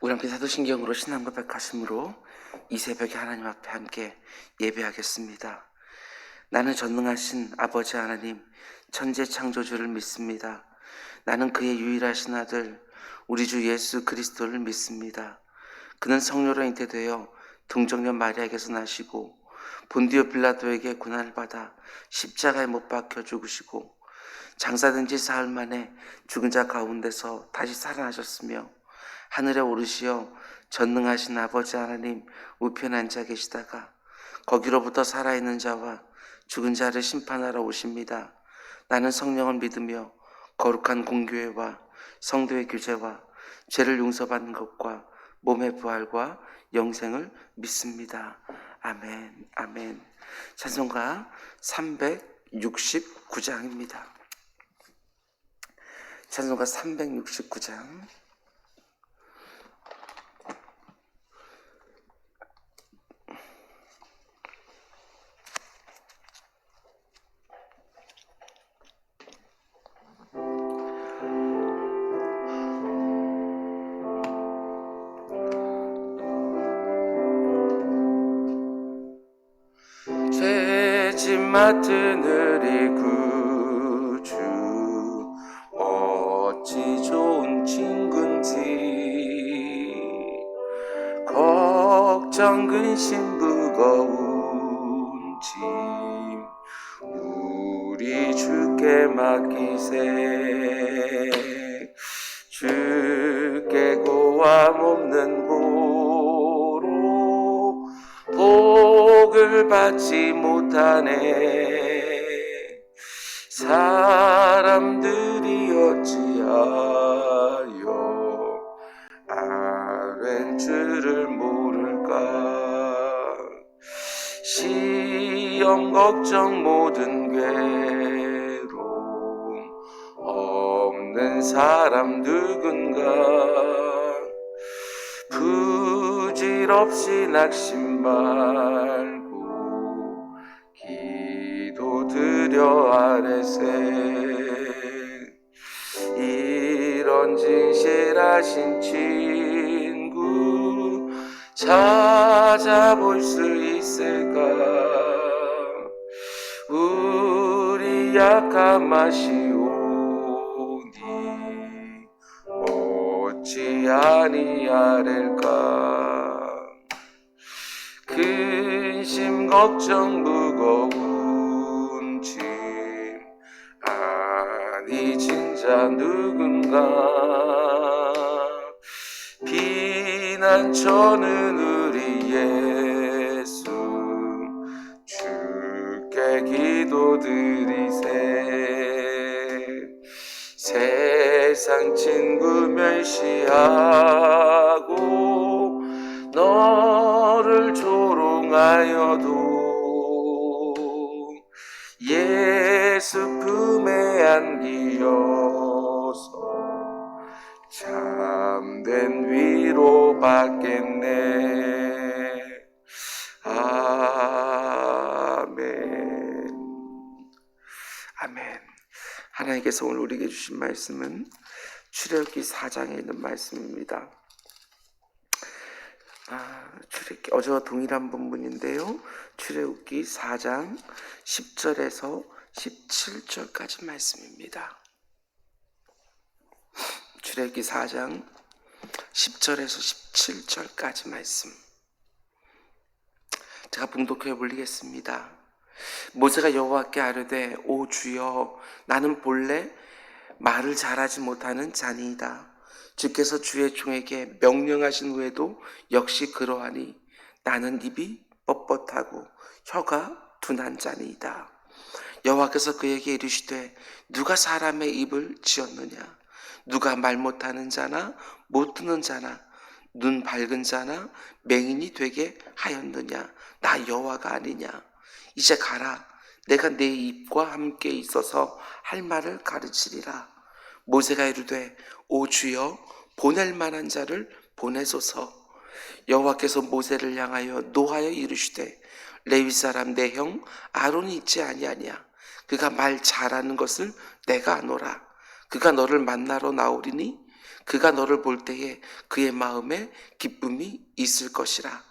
우리 함께 사도신경으로 신앙 고백하심으로 이 새벽에 하나님 앞에 함께 예배하겠습니다. 나는 전능하신 아버지 하나님 천재 창조주를 믿습니다. 나는 그의 유일하신 아들 우리 주 예수 그리스도를 믿습니다. 그는 성령으로 잉태되어 동정녀 마리아에게서 나시고 본디오 빌라도에게 고난을 받아 십자가에 못 박혀 죽으시고 장사된 지 사흘 만에 죽은 자 가운데서 다시 살아나셨으며 하늘에 오르시어 전능하신 아버지 하나님 우편에 앉아 계시다가 거기로부터 살아있는 자와 죽은 자를 심판하러 오십니다. 나는 성령을 믿으며 거룩한 공교회와 성도의 교제와 죄를 용서받는 것과 몸의 부활과 영생을 믿습니다. 아멘. 아멘. 찬송가 369장입니다. 찬송가 369장. 죄짐 맡은 우리 구주 어찌 좋은 친군지 걱정 근심 무거운 짐 우리 주께 맡기세. 주께 고함 없는 고로 복을 받지 못하네. 사람들이 어찌하여 아랜 줄을 모를까. 시험 걱정 모든 괴로움 없는 사람 누군가. 부질없이 낙심 말고 기도드려 아뢰세. 이런 진실하신 친구 찾아볼 수 있을까. 우리 약함 아시오니 어찌 아니하릴까. 근심 걱정 무거운 짐 아니 진짜 누군가. 비난처는 우리 예수 주께 기도드리세. 세상 친구 멸시하고 너를 조롱하여도 예수 품에 안기어서 참된 위로 받겠네. 아멘. 아멘. 하나님께서 오늘 우리에게 주신 말씀은 출애굽기 4장에 있는 말씀입니다. 출애굽기 어제와 동일한 본문인데요. 출애굽기 4장 10절에서 17절까지 말씀입니다. 출애굽기 4장 10절에서 17절까지 말씀. 제가 봉독해 올리겠습니다. 모세가 여호와께 아뢰되 오 주여 나는 본래 말을 잘하지 못하는 자니이다. 주께서 주의 종에게 명령하신 후에도 역시 그러하니 나는 입이 뻣뻣하고 혀가 둔한 자니이다. 여호와께서 그에게 이르시되 누가 사람의 입을 지었느냐. 누가 말 못하는 자나 못 듣는 자나 눈 밝은 자나 맹인이 되게 하였느냐. 나 여호와가 아니냐. 이제 가라. 내가 내 입과 함께 있어서 할 말을 가르치리라. 모세가 이르되 오 주여 보낼 만한 자를 보내소서. 여호와께서 모세를 향하여 노하여 이르시되 레위 사람 내 형 아론이 있지 아니하냐. 그가 말 잘하는 것을 내가 아노라. 그가 너를 만나러 나오리니 그가 너를 볼 때에 그의 마음에 기쁨이 있을 것이라.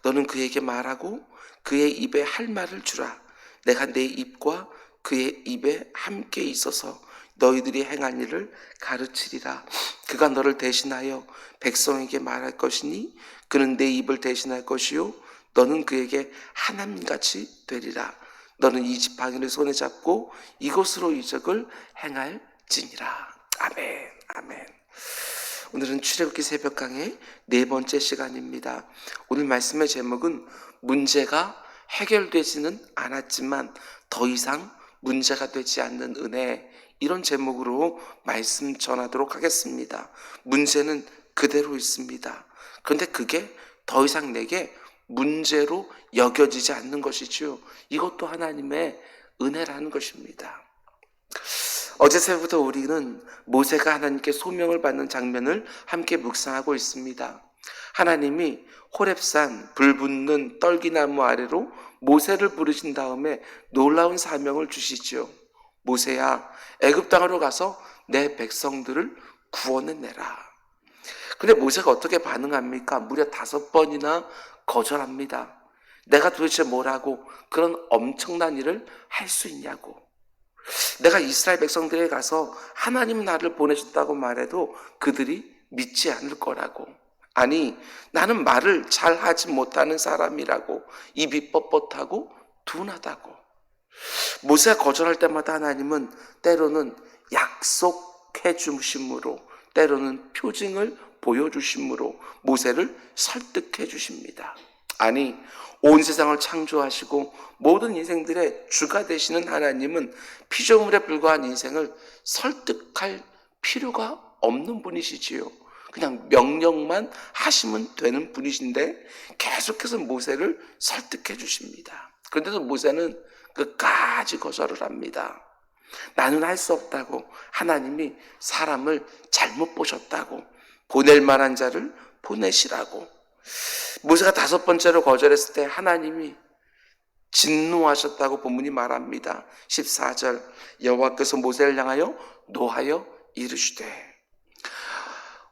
너는 그에게 말하고 그의 입에 할 말을 주라. 내가 내 입과 그의 입에 함께 있어서 너희들이 행할 일을 가르치리라. 그가 너를 대신하여 백성에게 말할 것이니 그는 내 입을 대신할 것이요 너는 그에게 하나님같이 되리라. 너는 이 지팡이를 손에 잡고 이곳으로 이적을 행할지니라. 아멘. 아멘. 오늘은 출애굽기 새벽 강의 네 번째 시간입니다. 오늘 말씀의 제목은 문제가 해결되지는 않았지만 더 이상 문제가 되지 않는 은혜, 이런 제목으로 말씀 전하도록 하겠습니다. 문제는 그대로 있습니다. 그런데 그게 더 이상 내게 문제로 여겨지지 않는 것이죠. 이것도 하나님의 은혜라는 것입니다. 어제 새벽부터 우리는 모세가 하나님께 소명을 받는 장면을 함께 묵상하고 있습니다. 하나님이 호렙산 불 붙는 떨기나무 아래로 모세를 부르신 다음에 놀라운 사명을 주시죠. 모세야, 애굽 땅으로 가서 내 백성들을 구원해내라. 근데 모세가 어떻게 반응합니까? 무려 5번이나 거절합니다. 내가 도대체 뭐라고 그런 엄청난 일을 할 수 있냐고. 내가 이스라엘 백성들에게 가서 하나님 나를 보내셨다고 말해도 그들이 믿지 않을 거라고. 아니, 나는 말을 잘 하지 못하는 사람이라고. 입이 뻣뻣하고 둔하다고. 모세가 거절할 때마다 하나님은 때로는 약속해 주심으로, 때로는 표징을 보여주심으로 모세를 설득해 주십니다. 아니, 온 세상을 창조하시고 모든 인생들의 주가 되시는 하나님은 피조물에 불과한 인생을 설득할 필요가 없는 분이시지요. 그냥 명령만 하시면 되는 분이신데 계속해서 모세를 설득해 주십니다. 그런데도 모세는 끝까지 거절을 합니다. 나는 할 수 없다고. 하나님이 사람을 잘못 보셨다고. 보낼 만한 자를 보내시라고. 모세가 5번째로 거절했을 때 하나님이 진노하셨다고 본문이 말합니다. 14절, 여호와께서 모세를 향하여 노하여 이르시되.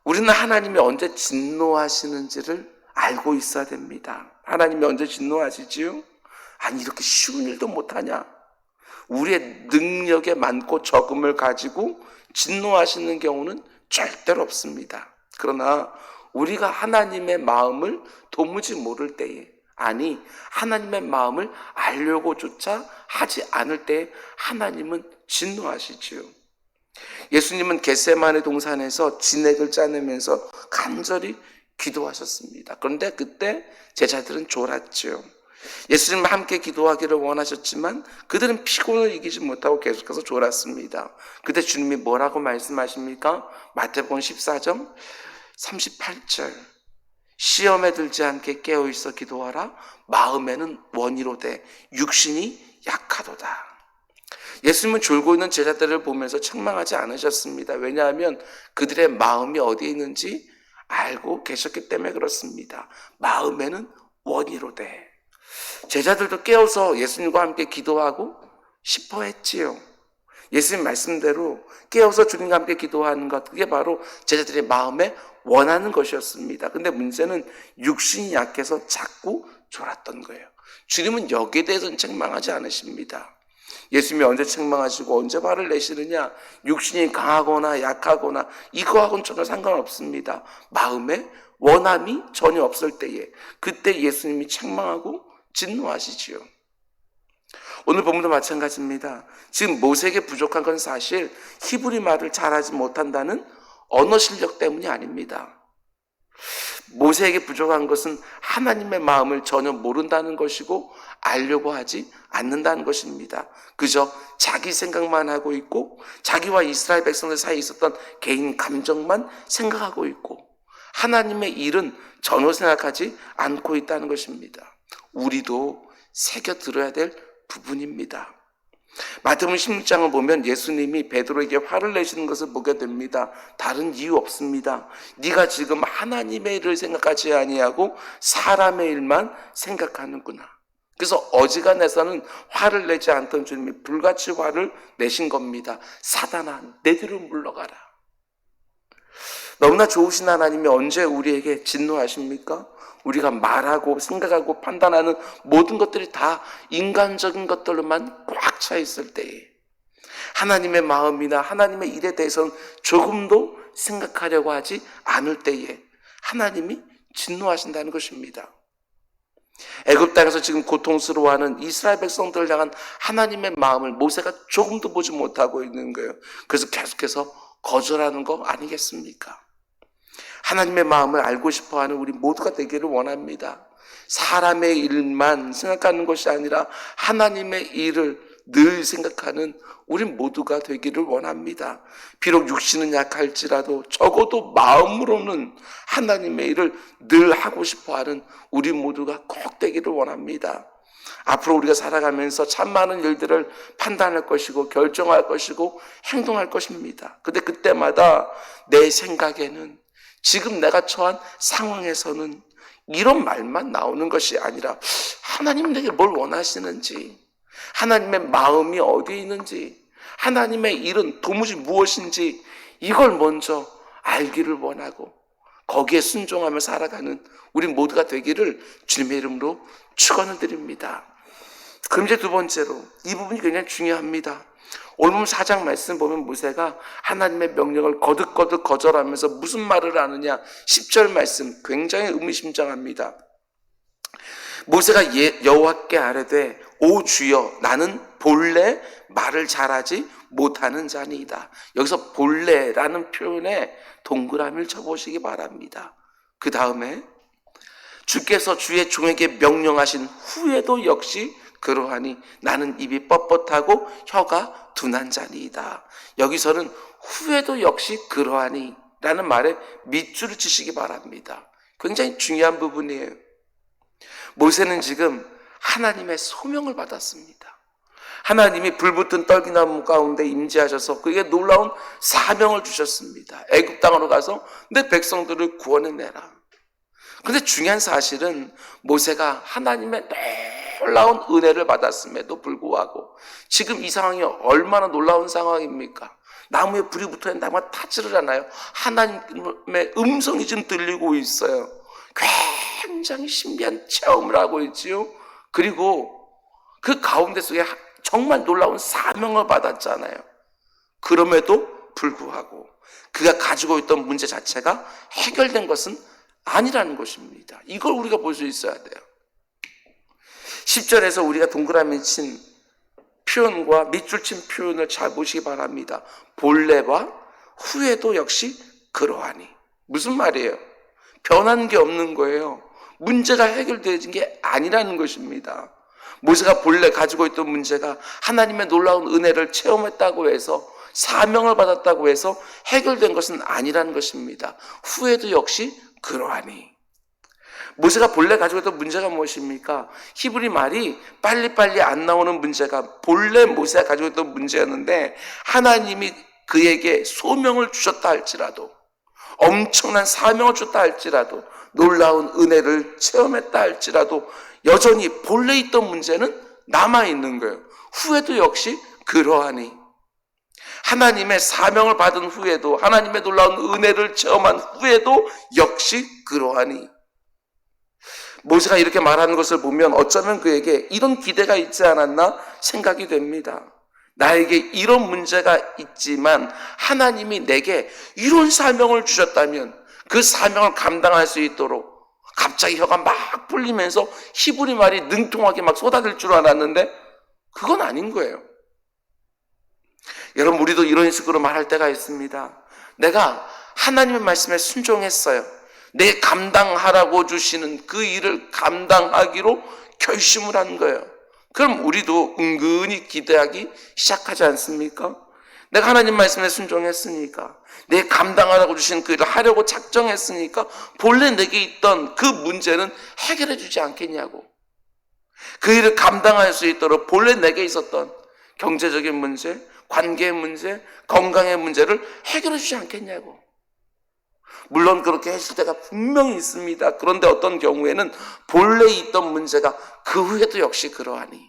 우리는 하나님이 언제 진노하시는지를 알고 있어야 됩니다. 하나님이 언제 진노하시지요? 아니, 이렇게 쉬운 일도 못하냐? 우리의 능력에 많고 적음을 가지고 진노하시는 경우는 절대로 없습니다. 그러나 우리가 하나님의 마음을 도무지 모를 때에, 아니 하나님의 마음을 알려고조차 하지 않을 때에 하나님은 진노하시지요. 예수님은 겟세마네 동산에서 진액을 짜내면서 간절히 기도하셨습니다. 그런데 그때 제자들은 졸았죠. 예수님과 함께 기도하기를 원하셨지만 그들은 피곤을 이기지 못하고 계속해서 졸았습니다. 그때 주님이 뭐라고 말씀하십니까? 마태복음 14장 38절, 시험에 들지 않게 깨어있어 기도하라. 마음에는 원이로되 육신이 약하도다. 예수님은 졸고 있는 제자들을 보면서 책망하지 않으셨습니다. 왜냐하면 그들의 마음이 어디에 있는지 알고 계셨기 때문에 그렇습니다. 마음에는 원이로되. 제자들도 깨어서 예수님과 함께 기도하고 싶어 했지요. 예수님 말씀대로 깨어서 주님과 함께 기도하는 것, 그게 바로 제자들의 마음에 원하는 것이었습니다. 근데 문제는 육신이 약해서 자꾸 졸았던 거예요. 주님은 여기에 대해서는 책망하지 않으십니다. 예수님이 언제 책망하시고 언제 화를 내시느냐, 육신이 강하거나 약하거나 이거하고는 전혀 상관없습니다. 마음에 원함이 전혀 없을 때에, 그때 예수님이 책망하고 진노하시지요. 오늘 본문도 마찬가지입니다. 지금 모세에게 부족한 건 사실 히브리 말을 잘하지 못한다는 언어 실력 때문이 아닙니다. 모세에게 부족한 것은 하나님의 마음을 전혀 모른다는 것이고 알려고 하지 않는다는 것입니다. 그저 자기 생각만 하고 있고 자기와 이스라엘 백성들 사이에 있었던 개인 감정만 생각하고 있고 하나님의 일은 전혀 생각하지 않고 있다는 것입니다. 우리도 새겨 들어야 될 부분입니다. 마태복음 16장을 보면 예수님이 베드로에게 화를 내시는 것을 보게 됩니다. 다른 이유 없습니다. 네가 지금 하나님의 일을 생각하지 아니하고 사람의 일만 생각하는구나. 그래서 어지간해서는 화를 내지 않던 주님이 불같이 화를 내신 겁니다. 사단아, 내 뒤로 물러가라. 너무나 좋으신 하나님이 언제 우리에게 진노하십니까? 우리가 말하고 생각하고 판단하는 모든 것들이 다 인간적인 것들로만 꽉 차 있을 때에, 하나님의 마음이나 하나님의 일에 대해서는 조금도 생각하려고 하지 않을 때에 하나님이 진노하신다는 것입니다. 애굽 땅에서 지금 고통스러워하는 이스라엘 백성들을 향한 하나님의 마음을 모세가 조금도 보지 못하고 있는 거예요. 그래서 계속해서 거절하는 거 아니겠습니까? 하나님의 마음을 알고 싶어하는 우리 모두가 되기를 원합니다. 사람의 일만 생각하는 것이 아니라 하나님의 일을 늘 생각하는 우리 모두가 되기를 원합니다. 비록 육신은 약할지라도 적어도 마음으로는 하나님의 일을 늘 하고 싶어하는 우리 모두가 꼭 되기를 원합니다. 앞으로 우리가 살아가면서 참 많은 일들을 판단할 것이고 결정할 것이고 행동할 것입니다. 근데 그때마다 내 생각에는 지금 내가 처한 상황에서는 이런 말만 나오는 것이 아니라 하나님 내게 뭘 원하시는지, 하나님의 마음이 어디에 있는지, 하나님의 일은 도무지 무엇인지 이걸 먼저 알기를 원하고 거기에 순종하며 살아가는 우리 모두가 되기를 주님의 이름으로 축원을 드립니다. 그럼 이제 두 번째로 이 부분이 굉장히 중요합니다. 오늘 보면 4장 말씀 보면 모세가 하나님의 명령을 거듭거듭 거절하면서 무슨 말을 하느냐, 10절 말씀 굉장히 의미심장합니다. 모세가 여호와께 아뢰되 오 주여 나는 본래 말을 잘하지 못하는 자니이다. 여기서 본래라는 표현에 동그라미를 쳐보시기 바랍니다. 그 다음에 주께서 주의 종에게 명령하신 후에도 역시 그러하니 나는 입이 뻣뻣하고 혀가 둔한 자니이다. 여기서는 후에도 역시 그러하니 라는 말에 밑줄을 치시기 바랍니다. 굉장히 중요한 부분이에요. 모세는 지금 하나님의 소명을 받았습니다. 하나님이 불붙은 떨기나무 가운데 임재하셔서 그에게 놀라운 사명을 주셨습니다. 애굽 땅으로 가서 내 백성들을 구원해내라. 그런데 중요한 사실은 모세가 하나님의 놀라운 은혜를 받았음에도 불구하고 지금 이 상황이 얼마나 놀라운 상황입니까? 나무에 불이 붙어있는데 나무가 타지를 않아요. 하나님의 음성이 지금 들리고 있어요. 굉장히 신비한 체험을 하고 있지요. 그리고 그 가운데 속에 정말 놀라운 사명을 받았잖아요. 그럼에도 불구하고 그가 가지고 있던 문제 자체가 해결된 것은 아니라는 것입니다. 이걸 우리가 볼 수 있어야 돼요. 10절에서 우리가 동그라미 친 표현과 밑줄 친 표현을 잘 보시기 바랍니다. 본래와 후에도 역시 그러하니. 무슨 말이에요? 변한 게 없는 거예요. 문제가 해결되어진 게 아니라는 것입니다. 모세가 본래 가지고 있던 문제가 하나님의 놀라운 은혜를 체험했다고 해서, 사명을 받았다고 해서 해결된 것은 아니라는 것입니다. 후에도 역시 그러하니. 모세가 본래 가지고 있던 문제가 무엇입니까? 히브리 말이 빨리빨리 안 나오는 문제가 본래 모세가 가지고 있던 문제였는데, 하나님이 그에게 소명을 주셨다 할지라도, 엄청난 사명을 줬다 할지라도, 놀라운 은혜를 체험했다 할지라도 여전히 본래 있던 문제는 남아있는 거예요. 후에도 역시 그러하니. 하나님의 사명을 받은 후에도, 하나님의 놀라운 은혜를 체험한 후에도 역시 그러하니. 모세가 이렇게 말하는 것을 보면 어쩌면 그에게 이런 기대가 있지 않았나 생각이 됩니다. 나에게 이런 문제가 있지만 하나님이 내게 이런 사명을 주셨다면 그 사명을 감당할 수 있도록, 갑자기 혀가 막 풀리면서 히브리 말이 능통하게 막 쏟아질 줄 알았는데 그건 아닌 거예요. 여러분, 우리도 이런 식으로 말할 때가 있습니다. 내가 하나님의 말씀에 순종했어요. 내 감당하라고 주시는 그 일을 감당하기로 결심을 한 거예요. 그럼 우리도 은근히 기대하기 시작하지 않습니까? 내가 하나님 말씀에 순종했으니까, 내 감당하라고 주신 그 일을 하려고 작정했으니까 본래 내게 있던 그 문제는 해결해 주지 않겠냐고. 그 일을 감당할 수 있도록 본래 내게 있었던 경제적인 문제, 관계의 문제, 건강의 문제를 해결해 주지 않겠냐고. 물론 그렇게 해줄 때가 분명히 있습니다. 그런데 어떤 경우에는 본래 있던 문제가 그 후에도 역시 그러하니.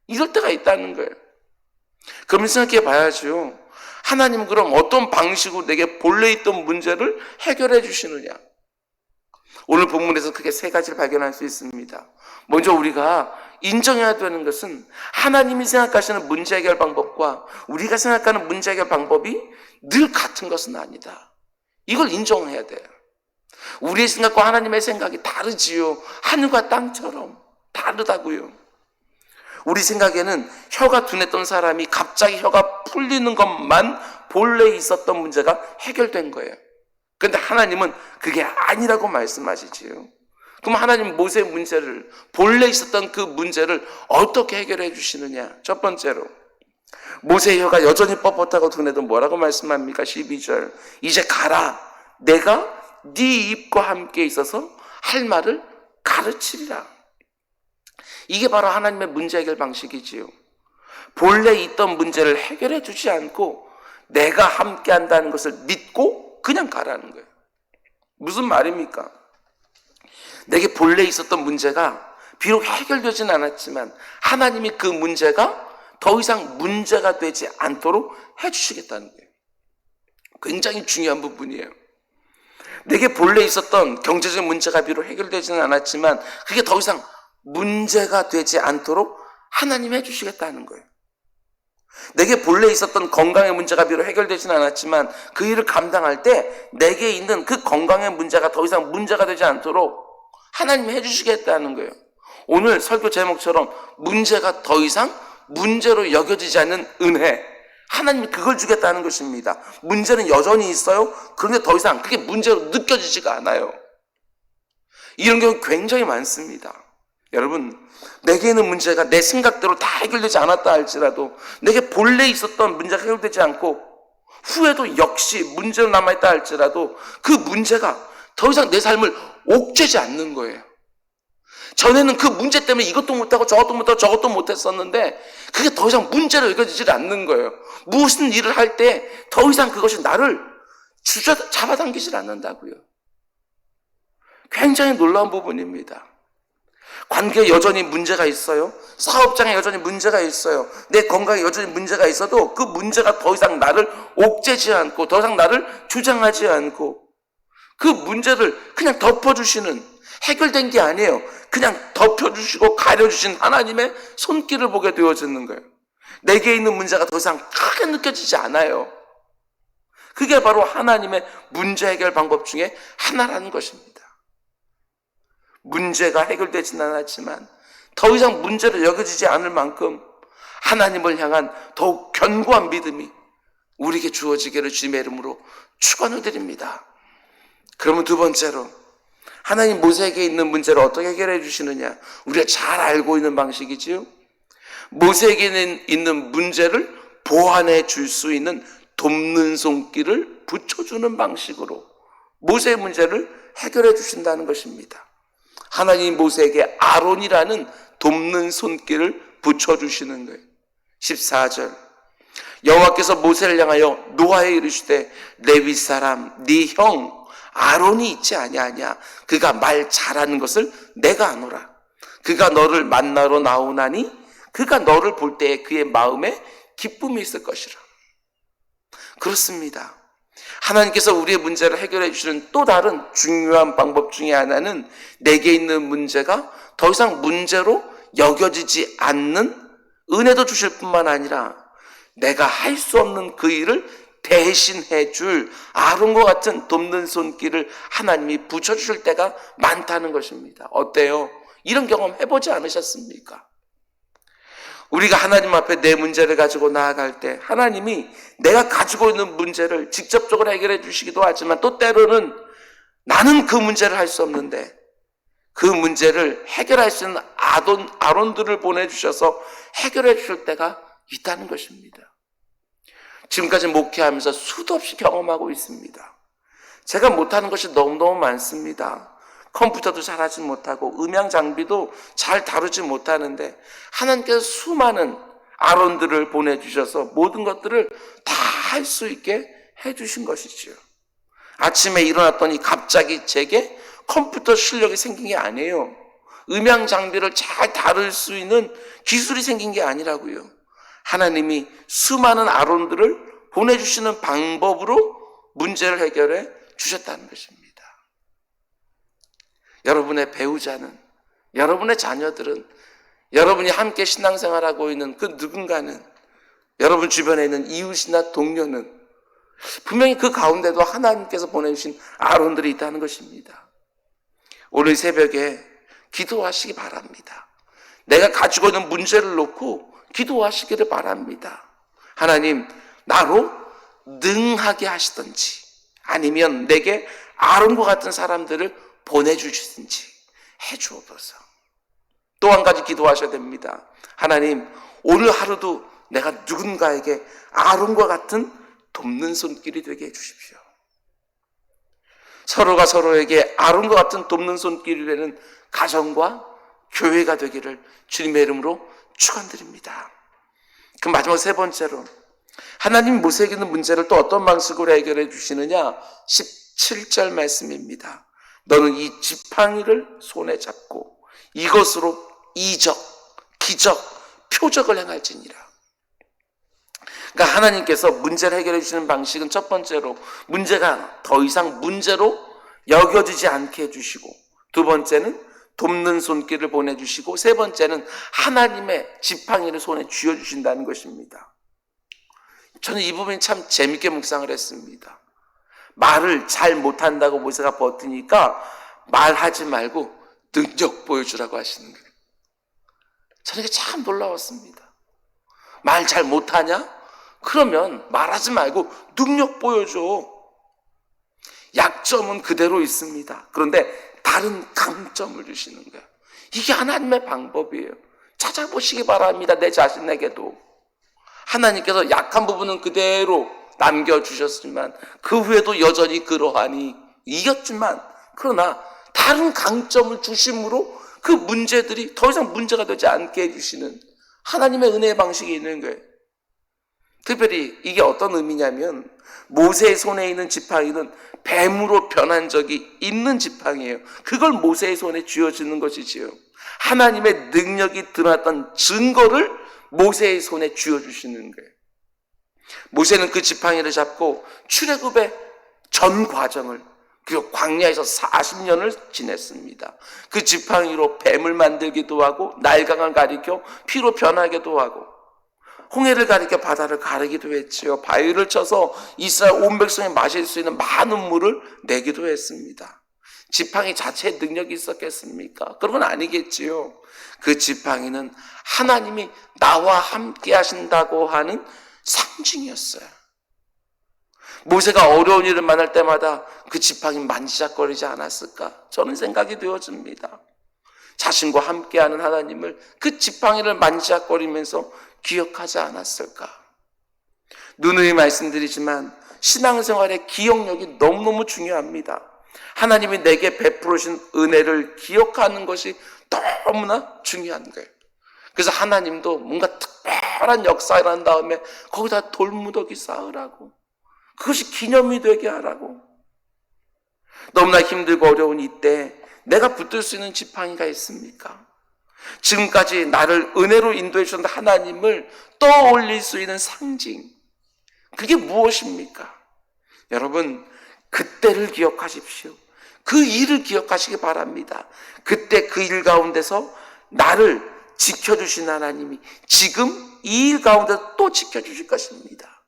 이럴 때가 있다는 거예요. 그러면 생각해 봐야죠. 하나님은 그럼 어떤 방식으로 내게 본래 있던 문제를 해결해 주시느냐? 오늘 본문에서 크게 세 가지를 발견할 수 있습니다. 먼저 우리가 인정해야 되는 것은 하나님이 생각하시는 문제 해결 방법과 우리가 생각하는 문제 해결 방법이 늘 같은 것은 아니다. 이걸 인정해야 돼요. 우리의 생각과 하나님의 생각이 다르지요. 하늘과 땅처럼 다르다고요. 우리 생각에는 혀가 둔했던 사람이 갑자기 혀가 풀리는 것만 본래 있었던 문제가 해결된 거예요. 그런데 하나님은 그게 아니라고 말씀하시지요. 그럼 하나님 모세의 문제를, 본래 있었던 그 문제를 어떻게 해결해 주시느냐? 첫 번째로 모세의 혀가 여전히 뻣뻣하고 둔해도 뭐라고 말씀합니까? 12절, 이제 가라. 내가 네 입과 함께 있어서 할 말을 가르치리라. 이게 바로 하나님의 문제 해결 방식이지요. 본래 있던 문제를 해결해 주지 않고 내가 함께 한다는 것을 믿고 그냥 가라는 거예요. 무슨 말입니까? 내게 본래 있었던 문제가 비록 해결되진 않았지만 하나님이 그 문제가 더 이상 문제가 되지 않도록 해주시겠다는 거예요. 굉장히 중요한 부분이에요. 내게 본래 있었던 경제적 문제가 비록 해결되지는 않았지만 그게 더 이상 문제가 되지 않도록 하나님이 해주시겠다는 거예요. 내게 본래 있었던 건강의 문제가 비록 해결되지는 않았지만 그 일을 감당할 때 내게 있는 그 건강의 문제가 더 이상 문제가 되지 않도록 하나님이 해주시겠다는 거예요. 오늘 설교 제목처럼 문제가 더 이상 문제로 여겨지지 않는 은혜, 하나님이 그걸 주겠다는 것입니다. 문제는 여전히 있어요. 그런데 더 이상 그게 문제로 느껴지지가 않아요. 이런 경우 굉장히 많습니다. 여러분, 내게 있는 문제가 내 생각대로 다 해결되지 않았다 할지라도 내게 본래 있었던 문제가 해결되지 않고 후에도 역시 문제로 남아있다 할지라도 그 문제가 더 이상 내 삶을 옥죄지 않는 거예요. 전에는 그 문제 때문에 이것도 못하고 저것도 못하고 저것도 못했었는데 그게 더 이상 문제로 여겨지지 않는 거예요. 무슨 일을 할 때 더 이상 그것이 나를 잡아당기질 않는다고요. 굉장히 놀라운 부분입니다. 관계에 여전히 문제가 있어요. 사업장에 여전히 문제가 있어요. 내 건강에 여전히 문제가 있어도 그 문제가 더 이상 나를 옥죄지 않고 더 이상 나를 주장하지 않고 그 문제를 그냥 덮어주시는, 해결된 게 아니에요. 그냥 덮여주시고 가려주신 하나님의 손길을 보게 되어지는 거예요. 내게 있는 문제가 더 이상 크게 느껴지지 않아요. 그게 바로 하나님의 문제 해결 방법 중에 하나라는 것입니다. 문제가 해결되지는 않았지만 더 이상 문제를 여겨지지 않을 만큼 하나님을 향한 더욱 견고한 믿음이 우리에게 주어지기를 주님의 이름으로 축원을 드립니다. 그러면 두 번째로 하나님 모세에게 있는 문제를 어떻게 해결해 주시느냐? 우리가 잘 알고 있는 방식이지요. 모세에게 있는 문제를 보완해 줄 수 있는 돕는 손길을 붙여주는 방식으로 모세의 문제를 해결해 주신다는 것입니다. 하나님 모세에게 아론이라는 돕는 손길을 붙여주시는 거예요. 14절, 여호와께서 모세를 향하여 노아에 이르시되 레위 사람 네 형 아론이 있지 아니하냐? 그가 말 잘하는 것을 내가 아노라. 그가 너를 만나러 나오나니 그가 너를 볼 때에 그의 마음에 기쁨이 있을 것이라. 그렇습니다. 하나님께서 우리의 문제를 해결해 주시는 또 다른 중요한 방법 중에 하나는 내게 있는 문제가 더 이상 문제로 여겨지지 않는 은혜도 주실 뿐만 아니라 내가 할 수 없는 그 일을 대신해 줄 아론과 같은 돕는 손길을 하나님이 붙여주실 때가 많다는 것입니다. 어때요? 이런 경험 해보지 않으셨습니까? 우리가 하나님 앞에 내 문제를 가지고 나아갈 때 하나님이 내가 가지고 있는 문제를 직접적으로 해결해 주시기도 하지만 또 때로는 나는 그 문제를 할 수 없는데 그 문제를 해결할 수 있는 아론들을 보내주셔서 해결해 주실 때가 있다는 것입니다. 지금까지 목회하면서 수도 없이 경험하고 있습니다. 제가 못하는 것이 너무너무 많습니다. 컴퓨터도 잘하지 못하고 음향 장비도 잘 다루지 못하는데 하나님께서 수많은 아론들을 보내주셔서 모든 것들을 다 할 수 있게 해주신 것이지요. 아침에 일어났더니 갑자기 제게 컴퓨터 실력이 생긴 게 아니에요. 음향 장비를 잘 다룰 수 있는 기술이 생긴 게 아니라고요. 하나님이 수많은 아론들을 보내주시는 방법으로 문제를 해결해 주셨다는 것입니다. 여러분의 배우자는, 여러분의 자녀들은, 여러분이 함께 신앙생활하고 있는 그 누군가는, 여러분 주변에 있는 이웃이나 동료는 분명히 그 가운데도 하나님께서 보내주신 아론들이 있다는 것입니다. 오늘 새벽에 기도하시기 바랍니다. 내가 가지고 있는 문제를 놓고 기도하시기를 바랍니다. 하나님, 나로 능하게 하시든지 아니면 내게 아론과 같은 사람들을 보내주시든지 해주옵소서. 또 한 가지 기도하셔야 됩니다. 하나님, 오늘 하루도 내가 누군가에게 아론과 같은 돕는 손길이 되게 해주십시오. 서로가 서로에게 아론과 같은 돕는 손길이 되는 가정과 교회가 되기를 주님의 이름으로 축원드립니다. 그 마지막 세 번째로, 하나님 모세에게 있는 문제를 또 어떤 방식으로 해결해 주시느냐? 17절 말씀입니다. 너는 이 지팡이를 손에 잡고 이것으로 이적, 기적, 표적을 행할지니라. 그러니까 하나님께서 문제를 해결해 주시는 방식은 첫 번째로 문제가 더 이상 문제로 여겨지지 않게 해주시고, 두 번째는 돕는 손길을 보내주시고, 세 번째는 하나님의 지팡이를 손에 쥐어주신다는 것입니다. 저는 이 부분이 참 재밌게 묵상을 했습니다. 말을 잘 못한다고 모세가 버티니까 말하지 말고 능력 보여주라고 하시는 거예요. 저는 이게 참 놀라웠습니다. 말 잘 못하냐? 그러면 말하지 말고 능력 보여줘. 약점은 그대로 있습니다. 그런데 다른 강점을 주시는 거예요. 이게 하나님의 방법이에요. 찾아보시기 바랍니다. 내 자신에게도. 하나님께서 약한 부분은 그대로 남겨주셨지만 그 후에도 여전히 그러하니 이겼지만, 그러나 다른 강점을 주심으로 그 문제들이 더 이상 문제가 되지 않게 해주시는 하나님의 은혜의 방식이 있는 거예요. 특별히 이게 어떤 의미냐면, 모세의 손에 있는 지팡이는 뱀으로 변한 적이 있는 지팡이에요. 그걸 모세의 손에 쥐어주는 것이지요. 하나님의 능력이 드러났던 증거를 모세의 손에 쥐어주시는 거예요. 모세는 그 지팡이를 잡고 출애굽의 전 과정을, 그 광야에서 40년을 지냈습니다. 그 지팡이로 뱀을 만들기도 하고, 날강을 가리켜 피로 변하기도 하고, 홍해를 가리켜 바다를 가르기도 했지요. 바위를 쳐서 이스라엘 온 백성이 마실 수 있는 많은 물을 내기도 했습니다. 지팡이 자체에 능력이 있었겠습니까? 그런 건 아니겠지요. 그 지팡이는 하나님이 나와 함께 하신다고 하는 상징이었어요. 모세가 어려운 일을 만날 때마다 그 지팡이 만지작거리지 않았을까? 저는 생각이 되어집니다. 자신과 함께하는 하나님을 그 지팡이를 만지작거리면서 기억하지 않았을까? 누누이 말씀드리지만 신앙생활의 기억력이 너무너무 중요합니다. 하나님이 내게 베풀으신 은혜를 기억하는 것이 너무나 중요한 거예요. 그래서 하나님도 뭔가 특별한 역사를 한 다음에 거기다 돌무더기 쌓으라고, 그것이 기념이 되게 하라고. 너무나 힘들고 어려운 이때 내가 붙들 수 있는 지팡이가 있습니까? 지금까지 나를 은혜로 인도해 주신 하나님을 떠올릴 수 있는 상징, 그게 무엇입니까? 여러분, 그때를 기억하십시오. 그 일을 기억하시기 바랍니다. 그때 그 일 가운데서 나를 지켜주신 하나님이 지금 이 일 가운데 또 지켜주실 것입니다.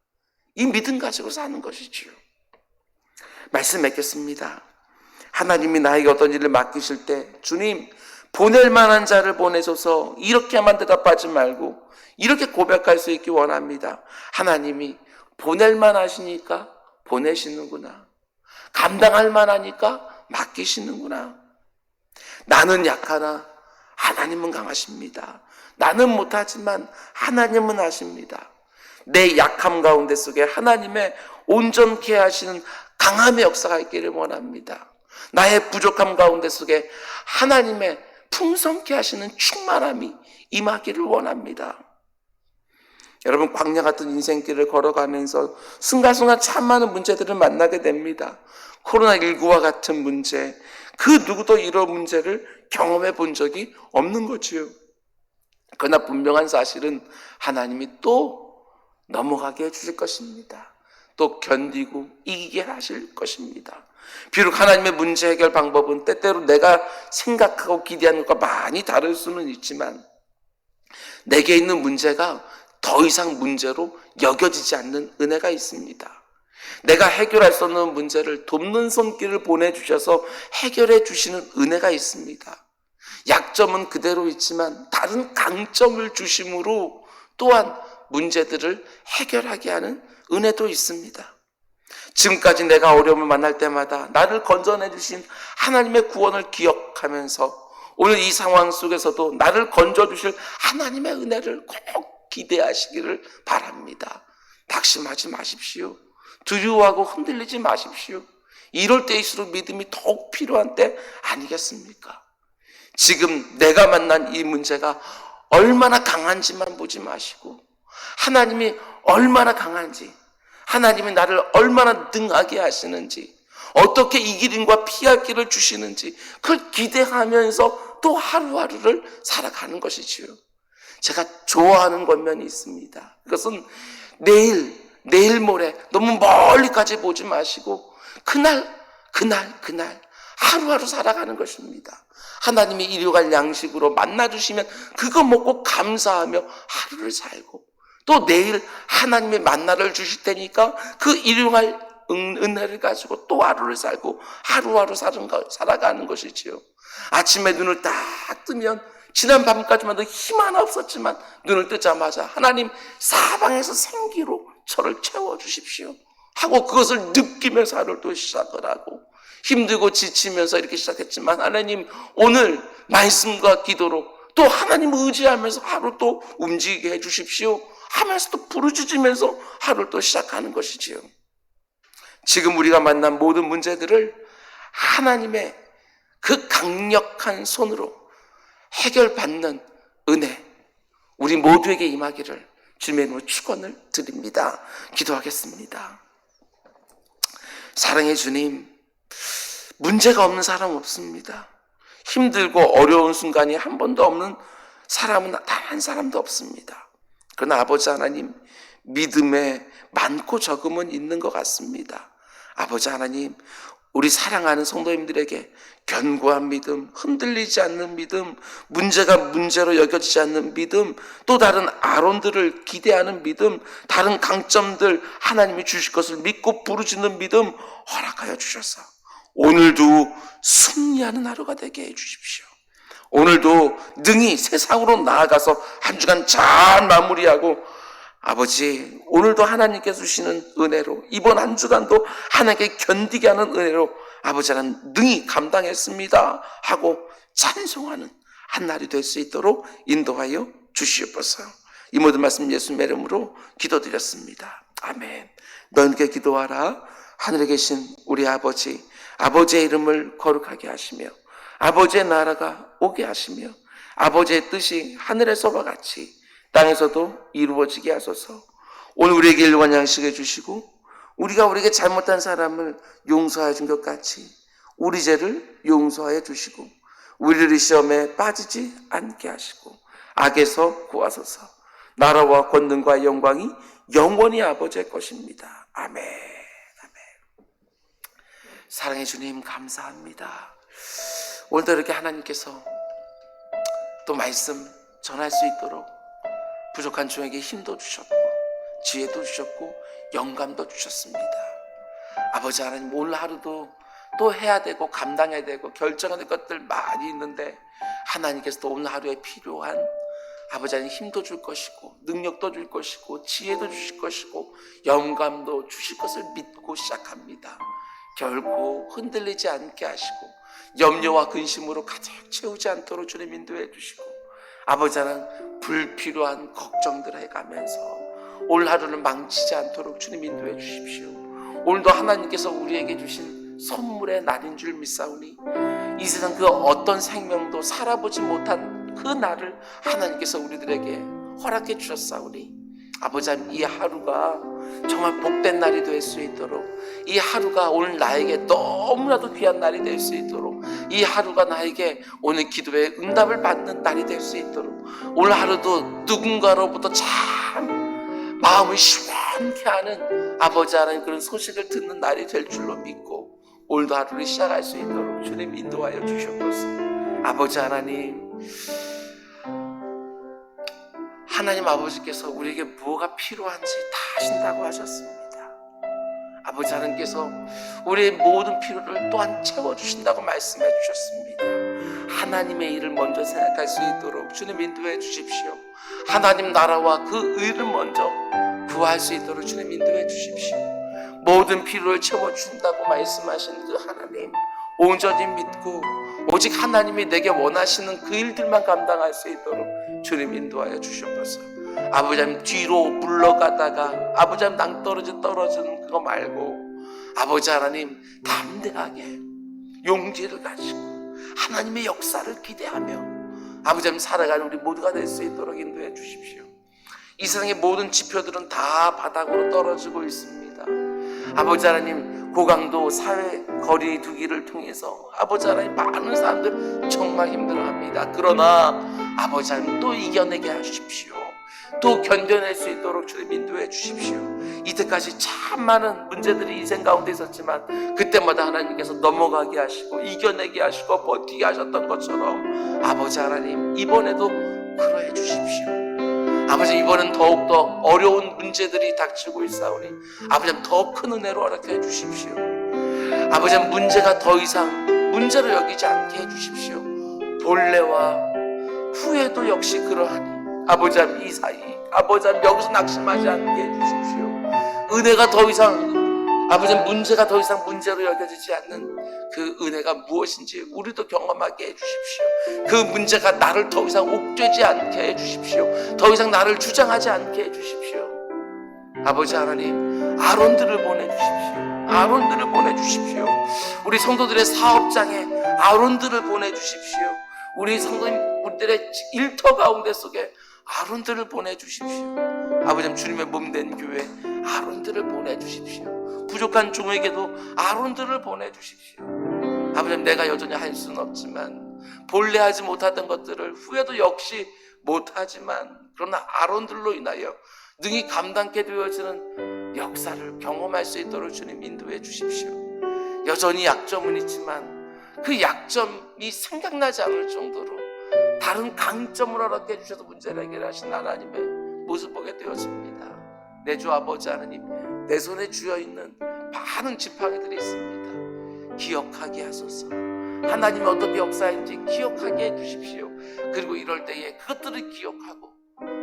이 믿음 가지고 사는 것이지요. 말씀 맺겠습니다. 하나님이 나에게 어떤 일을 맡기실 때, 주님, 보낼 만한 자를 보내소서, 이렇게만 대답하지 말고 이렇게 고백할 수 있기 원합니다. 하나님이 보낼 만하시니까 보내시는구나. 감당할 만하니까 맡기시는구나. 나는 약하나 하나님은 강하십니다. 나는 못하지만 하나님은 하십니다. 내 약함 가운데 속에 하나님의 온전케 하시는 강함의 역사가 있기를 원합니다. 나의 부족함 가운데 속에 하나님의 풍성케 하시는 충만함이 임하기를 원합니다. 여러분, 광야 같은 인생길을 걸어가면서 순간순간 참 많은 문제들을 만나게 됩니다. 코로나19와 같은 문제, 그 누구도 이런 문제를 경험해 본 적이 없는 거지요. 그러나 분명한 사실은 하나님이 또 넘어가게 해주실 것입니다. 또 견디고 이기게 하실 것입니다. 비록 하나님의 문제 해결 방법은 때때로 내가 생각하고 기대하는 것과 많이 다를 수는 있지만 내게 있는 문제가 더 이상 문제로 여겨지지 않는 은혜가 있습니다. 내가 해결할 수 없는 문제를 돕는 손길을 보내주셔서 해결해 주시는 은혜가 있습니다. 약점은 그대로 있지만 다른 강점을 주심으로 또한 문제들을 해결하게 하는 은혜도 있습니다. 지금까지 내가 어려움을 만날 때마다 나를 건져내 주신 하나님의 구원을 기억하면서 오늘 이 상황 속에서도 나를 건져주실 하나님의 은혜를 꼭 기대하시기를 바랍니다. 낙심하지 마십시오. 두려워하고 흔들리지 마십시오. 이럴 때일수록 믿음이 더욱 필요한 때 아니겠습니까? 지금 내가 만난 이 문제가 얼마나 강한지만 보지 마시고 하나님이 얼마나 강한지, 하나님이 나를 얼마나 능하게 하시는지, 어떻게 이길 힘과 피할 길을 주시는지 그걸 기대하면서 또 하루하루를 살아가는 것이지요. 제가 좋아하는 권면이 있습니다. 그것은 내일 모레 너무 멀리까지 보지 마시고 그날 하루하루 살아가는 것입니다. 하나님이 일용할 양식으로 만나주시면 그거 먹고 감사하며 하루를 살고 또 내일 하나님의 만나를 주실 테니까 그 일용할 은혜를 가지고 또 하루를 살고 하루하루 살아가는 것이지요. 아침에 눈을 딱 뜨면 지난 밤까지만 힘 하나 없었지만 눈을 뜨자마자 하나님 사방에서 생기로 저를 채워주십시오 하고 그것을 느끼면서 하루를 또 시작을 하고 힘들고 지치면서 이렇게 시작했지만 하나님 오늘 말씀과 기도로 또 하나님 의지하면서 하루 또 움직이게 해주십시오 하면서 또 부르짖으면서 하루를 또 시작하는 것이지요. 지금 우리가 만난 모든 문제들을 하나님의 그 강력한 손으로 해결받는 은혜 우리 모두에게 임하기를 주님의 이름으로 축원을 드립니다. 기도하겠습니다. 사랑의 주님, 문제가 없는 사람 없습니다. 힘들고 어려운 순간이 한 번도 없는 사람은 단 한 사람도 없습니다. 그러나 아버지 하나님, 믿음에 많고 적음은 있는 것 같습니다. 아버지 하나님, 우리 사랑하는 성도님들에게 견고한 믿음, 흔들리지 않는 믿음, 문제가 문제로 여겨지지 않는 믿음, 또 다른 아론들을 기대하는 믿음, 다른 강점들 하나님이 주실 것을 믿고 부르짖는 믿음 허락하여 주셔서 오늘도 승리하는 하루가 되게 해주십시오. 오늘도 능히 세상으로 나아가서 한 주간 잘 마무리하고 아버지 오늘도 하나님께서 주시는 은혜로 이번 한 주간도 하나님께 견디게 하는 은혜로 아버지 하나님 능히 감당했습니다 하고 찬송하는 한 날이 될 수 있도록 인도하여 주시옵소서. 이 모든 말씀 예수님의 이름으로 기도드렸습니다. 아멘. 너희에게 기도하라. 하늘에 계신 우리 아버지, 아버지의 이름을 거룩하게 하시며 아버지의 나라가 오게 하시며 아버지의 뜻이 하늘에서와 같이 땅에서도 이루어지게 하소서. 오늘 우리에게 일용할 양식을 주시고 우리가 우리에게 잘못한 사람을 용서하여 준 것 같이 우리 죄를 용서하여 주시고 우리를 시험에 빠지지 않게 하시고 악에서 구하소서. 나라와 권능과 영광이 영원히 아버지의 것입니다. 아멘. 아멘. 사랑의 주님 감사합니다. 오늘도 이렇게 하나님께서 또 말씀 전할 수 있도록 부족한 종에게 힘도 주셨고 지혜도 주셨고 영감도 주셨습니다. 아버지 하나님 오늘 하루도 또 해야 되고 감당해야 되고 결정해야 될 것들 많이 있는데 하나님께서 또 오늘 하루에 필요한 아버지 하나님 힘도 줄 것이고 능력도 줄 것이고 지혜도 주실 것이고 영감도 주실 것을 믿고 시작합니다. 결코 흔들리지 않게 하시고 염려와 근심으로 가득 채우지 않도록 주님 인도해 주시고 아버지 하나님 불필요한 걱정들을 해가면서 오늘 하루를 망치지 않도록 주님 인도해 주십시오. 오늘도 하나님께서 우리에게 주신 선물의 날인 줄 믿사오니 이 세상 그 어떤 생명도 살아보지 못한 그 날을 하나님께서 우리들에게 허락해 주셨사오니 아버지 하나님 이 하루가 정말 복된 날이 될 수 있도록 이 하루가 오늘 나에게 너무나도 귀한 날이 될 수 있도록 이 하루가 나에게 오늘 기도의 응답을 받는 날이 될 수 있도록 오늘 하루도 누군가로부터 참 마음을 시원케 하는 아버지 하나님 그런 소식을 듣는 날이 될 줄로 믿고 오늘도 하루를 시작할 수 있도록 주님 인도하여 주시옵소서. 아버지 하나님, 하나님 아버지께서 우리에게 무엇가 필요한지 다 하신다고 하셨습니다. 아버지 하나님께서 우리의 모든 필요를 또한 채워주신다고 말씀해 주셨습니다. 하나님의 일을 먼저 생각할 수 있도록 주님 인도해 주십시오. 하나님 나라와 그 의를 먼저 구할 수 있도록 주님 인도해 주십시오. 모든 필요를 채워준다고 말씀하신 그 하나님 온전히 믿고 오직 하나님이 내게 원하시는 그 일들만 감당할 수 있도록 주님 인도하여 주시옵소서. 아버지 하나님 뒤로 물러가다가 아버지 하나님 떨어지는 그거 말고 아버지 하나님 담대하게 용기를 가지고 하나님의 역사를 기대하며 아버지 하나님 살아가는 우리 모두가 될 수 있도록 인도해 주십시오. 이 세상의 모든 지표들은 다 바닥으로 떨어지고 있습니다. 아버지 하나님 고강도 사회 거리 두기를 통해서 아버지 하나님 많은 사람들 정말 힘들어합니다. 그러나 아버지 하나님 또 이겨내게 하십시오. 또 견뎌낼 수 있도록 주님 인도해 주십시오. 이때까지 참 많은 문제들이 인생 가운데 있었지만 그때마다 하나님께서 넘어가게 하시고 이겨내게 하시고 버티게 하셨던 것처럼 아버지 하나님 이번에도 그러해 주십시오. 아버지 이번엔 더욱더 어려운 문제들이 닥치고 있사오니 아버지 더 큰 은혜로 허락해 주십시오. 아버지 문제가 더 이상 문제로 여기지 않게 해 주십시오. 본래와 후회도 역시 그러하니 아버지 이 사이 아버지 여기서 낙심하지 않게 해주십시오. 은혜가 더 이상 아버지 문제가 더 이상 문제로 여겨지지 않는 그 은혜가 무엇인지 우리도 경험하게 해주십시오. 그 문제가 나를 더 이상 옥죄지 않게 해주십시오. 더 이상 나를 주장하지 않게 해주십시오. 아버지 하나님 아론들을 보내주십시오. 아론들을 보내주십시오. 우리 성도들의 사업장에 아론들을 보내주십시오. 우리 성도님들의 일터 가운데 속에 아론들을 보내주십시오. 아버지 주님의 몸된 교회 아론들을 보내주십시오. 부족한 종에게도 아론들을 보내주십시오. 아버지 내가 여전히 할 수는 없지만 본래 하지 못하던 것들을 후회도 역시 못하지만 그러나 아론들로 인하여 능히 감당케 되어지는 역사를 경험할 수 있도록 주님 인도해 주십시오. 여전히 약점은 있지만 그 약점이 생각나지 않을 정도로 다른 강점을 허락해 주셔서 문제를 해결하신 하나님의 모습 보게 되어집니다. 내 주 아버지 하나님 내 손에 쥐어있는 많은 지팡이들이 있습니다. 기억하게 하소서. 하나님이 어떻게 역사인지 기억하게 해주십시오. 그리고 이럴 때에 그것들을 기억하고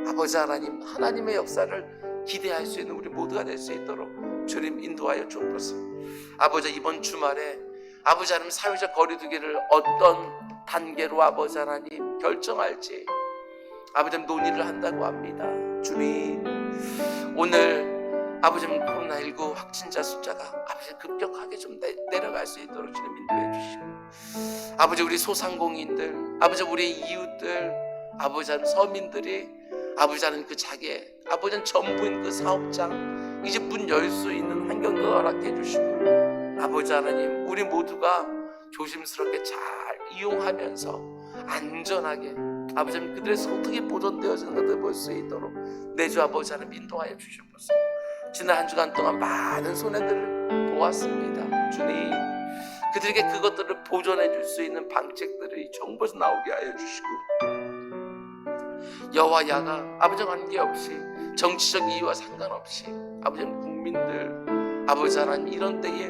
아버지 하나님 하나님의 역사를 기대할 수 있는 우리 모두가 될 수 있도록 주님 인도하여 주옵소서. 아버지 이번 주말에 아버지 하나님 사회적 거리두기를 어떤 단계로 아버지 하나님 결정할지 아버지 하나님 논의를 한다고 합니다. 주님 오늘 아버지 하나님 코로나19 확진자 숫자가 아버지 급격하게 좀 내려갈 수 있도록 주님 인도해 주시고 아버지 우리 소상공인들 아버지 우리 이웃들 아버지 하나님 서민들이 아버지 하나님 그 자기 아버지 하나님 전부인 그 사업장 이제 문 열 수 있는 환경도 허락해 주시고 아버지 하나님 우리 모두가 조심스럽게 잘 이용하면서 안전하게 아버지 하나님 그들의 소득이 보존되어지는 것을 볼 수 있도록 내 주 아버지 하나님 인도하여 주시옵소서. 지난 한 주간 동안 많은 손해들을 보았습니다. 주님 그들에게 그것들을 보존해 줄 수 있는 방책들이 정부에서 나오게 하여 주시고 여와 야가 아버지 관계없이 정치적 이유와 상관없이 아버지 국민들 아버지 하나님 이런 때에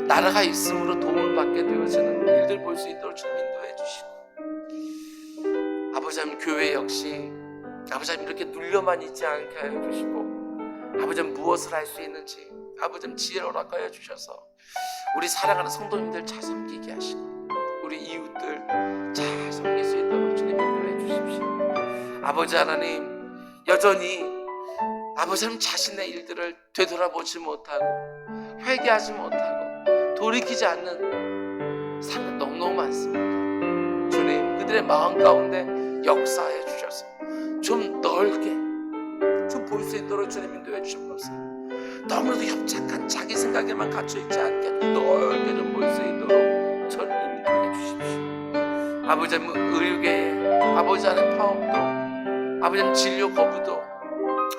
나라가 있음으로 도움을 받게 되어지는 일들 볼 수 있도록 주님 인도해 주시고 아버지 하나님 교회 역시 아버지 하나님 이렇게 눌려만 있지 않게 하여 주시고 아버지 하나님 무엇을 할 수 있는지 아버지 하나님 지혜를 허락하여 주셔서 우리 사랑하는 성도님들 잘 섬기게 하시고 우리 이웃들 잘 섬길 수 있도록 주님 인도해 주십시오. 아버지 하나님 여전히 아버지 하나님 자신의 일들을 되돌아보지 못하고 회개하지 못하고 돌이키지 않는 사람들 너무너무 많습니다. 주님 그들의 마음 가운데 역사해 주셔서 좀 넓게 좀 볼 수 있도록 주님 인도해 주시옵소서. 너무나도 협착한 자기 생각에만 갇혀있지 않게 넓게 좀 볼 수 있도록 저를 인도해 주십시오. 아버지 하나님 의료계에 아버지 하나님 파업도 아버지 하나님 진료 거부도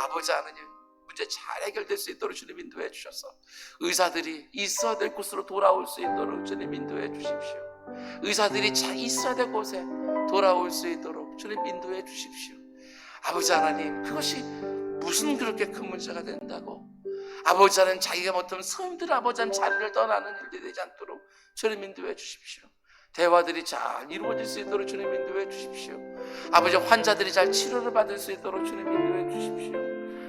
아버지 하나님, 문제 잘 해결될 수 있도록 주님 인도해 주셔서 의사들이 있어야 될 곳으로 돌아올 수 있도록 주님 인도해 주십시오. 의사들이 잘 있어야 될 곳에 돌아올 수 있도록 주님 인도해 주십시오. 아버지 하나님, 그것이 무슨 그렇게 큰 문제가 된다고 아버지 하나님, 자기가 못하면 성인들 아버지 하나님 자리를 떠나는 일들이 되지 않도록 주님 인도해 주십시오. 대화들이 잘 이루어질 수 있도록 주님 인도해 주십시오. 아버지, 환자들이 잘 치료를 받을 수 있도록 주님 인도해 주십시오.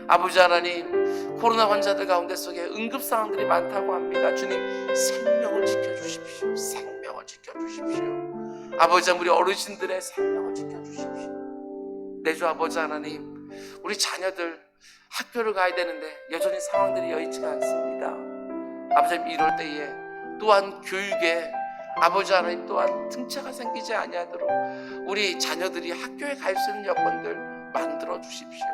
아버지 하나님, 코로나 환자들 가운데 속에 응급 상황들이 많다고 합니다. 주님, 생명을 지켜주십시오. 생명을 지켜주십시오. 아버지, 우리 어르신들의 생명을 지켜주십시오. 내 주 아버지 하나님, 우리 자녀들 학교를 가야 되는데 여전히 상황들이 여의치가 않습니다. 아버지, 이럴 때에 또한 교육에 아버지 하나님 또한 등차가 생기지 아니하도록 우리 자녀들이 학교에 갈 수 있는 여건들 만들어 주십시오.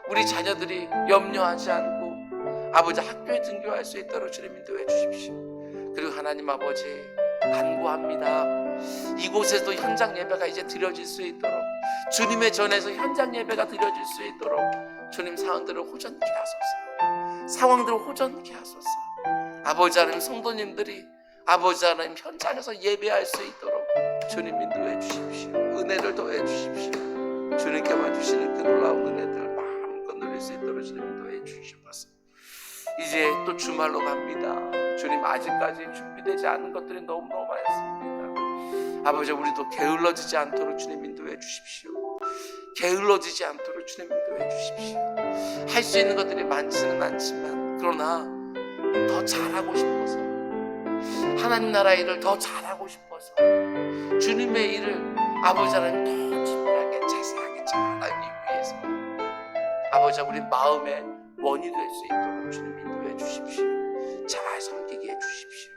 우리 자녀들이 염려하지 않고 아버지 학교에 등교할 수 있도록 주님 인도해 주십시오. 그리고 하나님 아버지, 간구합니다. 이곳에도 현장 예배가 이제 드려질 수 있도록, 주님의 전에서 현장 예배가 드려질 수 있도록 주님 상황들을 호전케 하소서. 상황들을 호전케 하소서. 아버지 하나님, 성도님들이 아버지 하나님 현장에서 예배할 수 있도록 주님 인도해 주십시오. 은혜를 더해 주십시오. 주님께만 주시는 그 놀라운 은혜들 마음껏 누릴 수 있도록 주님 인도해 주시옵소서. 이제 또 주말로 갑니다. 주님, 아직까지 준비되지 않은 것들이 너무너무 많습니다. 아버지, 우리도 게을러지지 않도록 주님 인도해 주십시오. 게을러지지 않도록 주님 인도해 주십시오. 할 수 있는 것들이 많지는 않지만 그러나 더 잘하고 싶어서, 하나님 나라 일을 더 잘하고 싶어서 주님의 일을 아버지 하나님 더 집요하게 자세하게 잘하기 위해서 아버지, 우리 마음의 원이 될 수 있도록 주님 인도해 주십시오. 잘 섬기게 해 주십시오.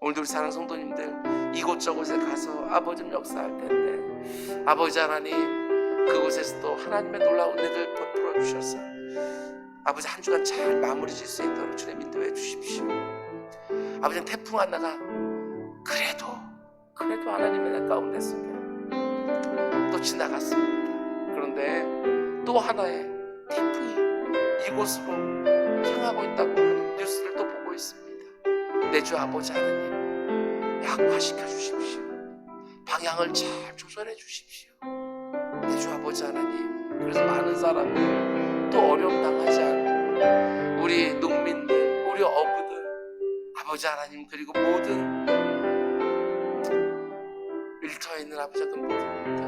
오늘도 우리 사랑하는 성도님들 이곳저곳에 가서 아버지 역사할 텐데 아버지 하나님, 그곳에서도 하나님의 놀라운 은혜를 베풀어 주셔서 아버지 한 주간 잘 마무리 질 수 있도록 주님 인도해 주십시오. 아버지, 태풍 하나가 그래도 하나님의 날 가운데 속에 또 지나갔습니다. 그런데 또 하나의 태풍이 이곳으로 향하고 있다고 하는 뉴스를 또 보고 있습니다. 내 주 아버지 하나님, 약화시켜 주십시오. 방향을 잘 조절해 주십시오. 내 주 아버지 하나님, 그래서 많은 사람들 또 어려움 당하지 않고 우리 농민들, 우리 어부들 아버지 하나님, 그리고 모든 일터에 있는 아버지 그 모든